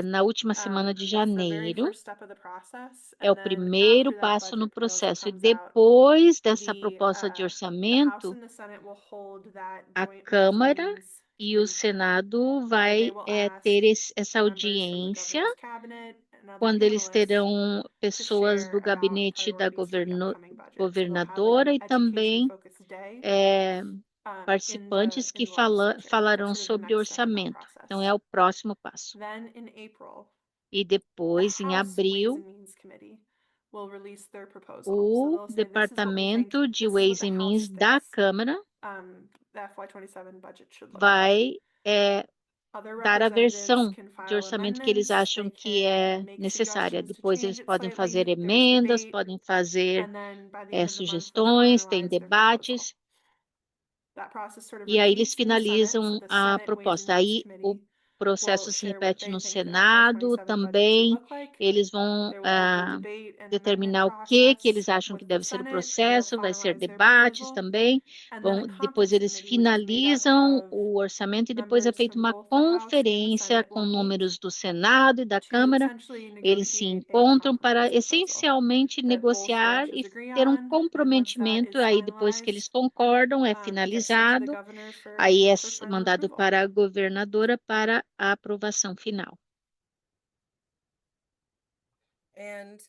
na última semana de That's the very janeiro. first step of the process. É o And then primeiro after that passo no budget proposal processo. E comes out, depois dessa the proposta de the House orçamento, and the Senate will hold that a joint Ways and Câmara Means e o Committee hearing. Senado And vai they will ter ask essa members from the audiência, governor's cabinet and other quando eles panelists terão to pessoas share do about gabinete da priorities for the upcoming budget. So they'll have like governadora an e também education-focused day participantes que in the legislature. falarão That's sort of the sobre next step in that orçamento. Então, é process. o próximo passo. Then in April, E the depois, em House Ways abril, and Means Committee will release their proposal. So o they'll say, this is what we think, Departamento de this is what Ways the and House Means da thinks Câmara the FY27 budget should look like. vai Other dar a representatives versão can de file orçamento que eles amendments, acham they que can é make necessária. suggestions to Depois change eles it podem fazer slightly. There's emendas, debate, podem fazer and then by the end of the month, they'll sugestões, tem finalize their proposal. debates, That process sort of e aí eles repeats in the Senate, so finalizam the a Senate Ways and proposta. Means Aí o Committee processo will se share what repete they no think the Senado FY27 budget should também. look like. Eles vão There will be the debate and amendment determinar o que process eles acham que with the deve ser o Senate. They'll processo, vai ser finalize their debates proposal. também. And then a Depois context eles committee, which is made up finalizam of o orçamento e depois é members feita from uma both the House and the conferência Senate com will meet números do Senado e da to Câmara. essentially Eles se negotiate a encontram para compromise proposal essencialmente that both negociar branches e agree ter um on. And once that comprometimento. is Aí depois que eles finalized, concordam, é it gets sent to the finalizado. governor Aí é for final mandado approval. para a governadora para a aprovação final. And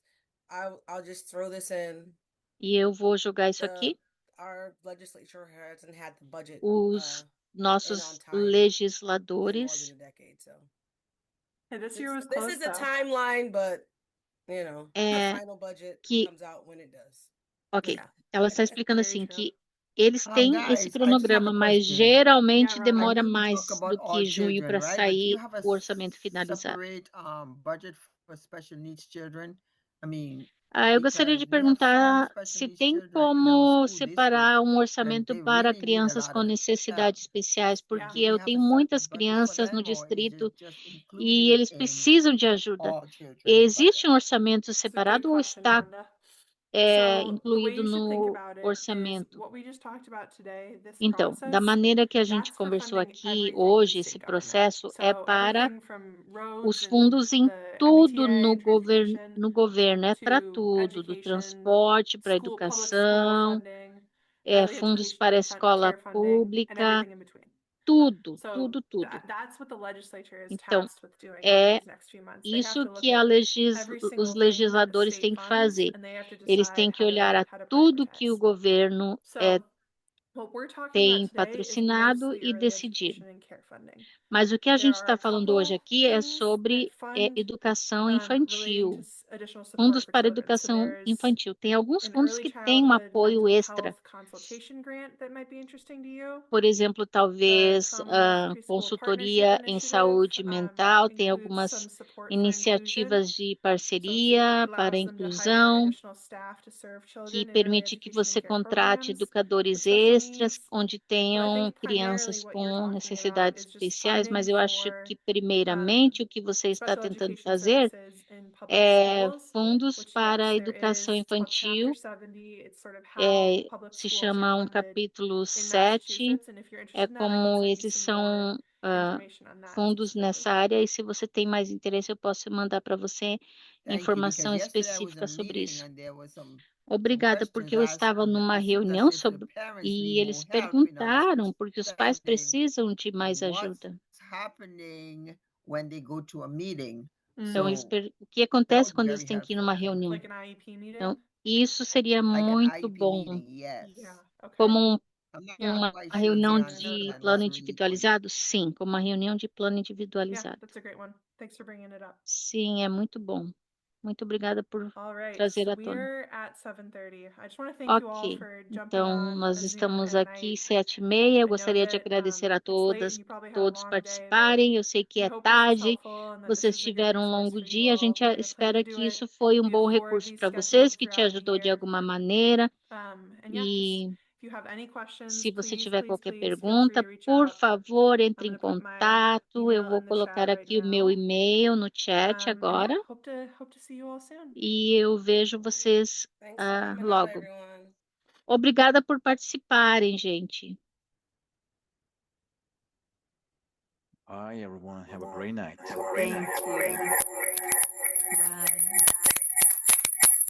I'll just throw this in. E eu vou jogar isso aqui. Our legislature hasn't had the budget Os in on nossos time in more legisladores. than a decade. So Hey, this year was this close is a though. timeline, but you know, the É final budget que, comes out when it does. ok, Yeah. ela está explicando Very assim true. que eles têm esse Guys, I just have cronograma, a mas question. geralmente Yeah, I Ronald. demora know we talk mais about do all que junho children, para right? But do you sair have a o orçamento finalizado. separate budget for special needs children? I mean, Eu gostaria de because we have some perguntar special se needs tem children in our como school district, separar um and orçamento they para really need a crianças lot com of help. necessidades especiais, So porque do we eu have tenho a muitas separate budget for crianças no them, or is distrito it just e included eles in precisam de ajuda. all children's Existe budget? um orçamento It's a good separado ou question, está Rhonda. So the way incluído you should think no about it is orçamento? what we just talked about today, this Então, da process, maneira que a gente that's for conversou funding aqui everything in hoje, the esse state government. processo é So para everything from os roads and fundos em the tudo MBTA, transportation, no governo, é para to tudo, do education, transporte para public school educação, funding, fundos early para a education escola care funding, and pública, everything in between. tudo, So tudo, tudo. that's what the legislature is Então, tasked with doing over é these next few months. They have isso to look que at every os single thing that the legisladores state têm que funds, fazer. and they have to Eles decide têm que olhar a how to tudo que o prioritize. governo So what we're talking tem about today is patrocinado mostly e early decidir. education and care funding. Mas o que a There gente are está a falando hoje couple aqui é things sobre that fund educação relating infantil, to additional support fundos for para children. So educação there's infantil. Tem alguns an fundos early que têm um childhood apoio mental extra. health consultation grant that might be interesting to you. Por exemplo, The talvez Commonwealth Preschool Partnership consultoria em Initiative saúde mental, tem includes algumas some support for inclusion. iniciativas de So it parceria para allows them to hire inclusão, additional staff to serve que children in early permite que education você and care contrate programs educadores with special extras needs. onde But I tenham think crianças primarily what you're com talking necessidades about is just especiais, mas funding eu acho for que primeiramente o que você está special tentando education fazer services in public é schools, fundos which para a yes, there educação is Chapter infantil. 70. It's sort of how public Se schools are chama um funded capítulo in 7, Massachusetts. And if you're é interested in that, I can como send you esses some more são information on that fundos specifically. nessa área, e se você tem mais interesse, eu posso mandar para você Thank you, because informação yesterday I was específica a sobre meeting isso. and there was some Obrigada, porque eu questions asked, estava numa it seems as reunião if the sobre parents e need eles more help, perguntaram, porque os pais understanding precisam de mais what's ajuda. happening when they go to a meeting. Então, Mm. eles So o que that acontece would be quando eles very têm que ir helpful. numa Thank you. reunião? Like an IEP meeting? Então, isso seria Like an muito IEP bom, meeting, yes. Yeah, okay. como I'm not Yeah, uma quite sure reunião the I'm gonna note de that plano down. individualizado? Sim, como uma reunião de plano Yeah, individualizado. that's a great one. Thanks for bringing it up. Sim, é muito bom. Muito obrigada por All right, trazer so à tona. we're at 7:30. I just want to thank you all Ok, for jumping então on nós a Zoom estamos at aqui night. 7h30. Eu I know gostaria de that agradecer a it's late and todas, you probably had a todos long day, but participarem. Eu sei que I é hope this was tarde, helpful and that this vocês is a good tiveram um resource longo for you dia. A all. gente We're gonna plan espera to do que it. isso foi um We bom have 4 of recurso these para scheduled vocês, que te throughout the ajudou de year. alguma maneira. And yeah, just E if you have any questions, se você please, tiver please, qualquer please feel free pergunta, to reach por out. favor, I'm entre em gonna put my contato. Eu email vou in the colocar chat right aqui o meu now. e-mail no chat And yeah, agora. hope to see you all soon. E eu vejo vocês Thanks for coming out, logo. everyone. Obrigada por participarem, gente. Bye, everyone. Have a great night. Thank you.